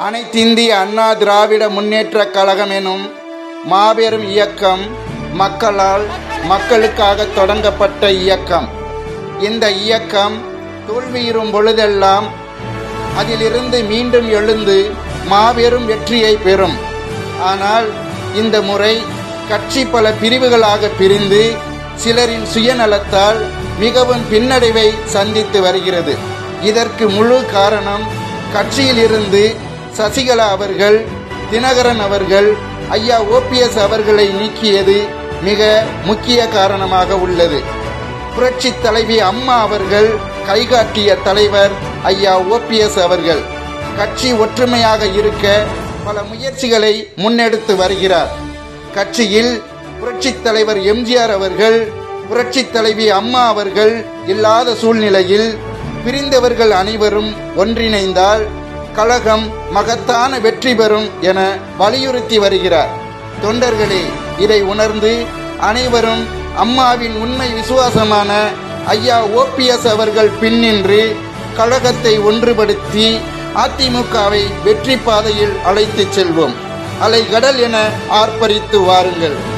அனைத்திந்திய அண்ணா திராவிட முன்னேற்றக் கழகம் எனும் மாபெரும் இயக்கம் மக்களால் மக்களுக்காக தொடங்கப்பட்ட இயக்கம். இந்த இயக்கம் தோல்வியுறும் பொழுதெல்லாம் அதிலிருந்து மீண்டும் எழுந்து மாபெரும் வெற்றியை பெறும். ஆனால் இந்த முறை கட்சி பல பிரிவுகளாக பிரிந்து சிலரின் சுயநலத்தால் மிகவும் பின்னடைவை சந்தித்து வருகிறது. இதற்கு முழு காரணம் கட்சியில் இருந்து சசிகலா அவர்கள், தினகரன் அவர்கள், ஐயா OPS அவர்களை நீக்கியது மிக முக்கிய காரணமாக உள்ளது. புரட்சி தலைவி அம்மா அவர்கள் கைகாட்டிய தலைவர் ஐயா OPS அவர்கள் கட்சி ஒற்றுமையாக இருக்க பல முயற்சிகளை முன்னெடுத்து வருகிறார். கட்சியில் புரட்சி தலைவர் MGR அவர்கள், புரட்சி தலைவி அம்மா அவர்கள் இல்லாத சூழ்நிலையில் பிரிந்தவர்கள் அனைவரும் ஒன்றிணைந்தால் கழகம் மகத்தான வெற்றி பெறும் என வலியுறுத்தி வருகிறார். தொண்டர்களே, இதை உணர்ந்து அனைவரும் அம்மாவின் உண்மை விசுவாசமான ஐயா OPS அவர்கள் பின்னின்று கழகத்தை ஒன்றுபடுத்தி அதிமுகவை வெற்றி பாதையில் அழைத்துச் செல்வோம். அலைகடல் என ஆர்ப்பரித்து வாருங்கள்.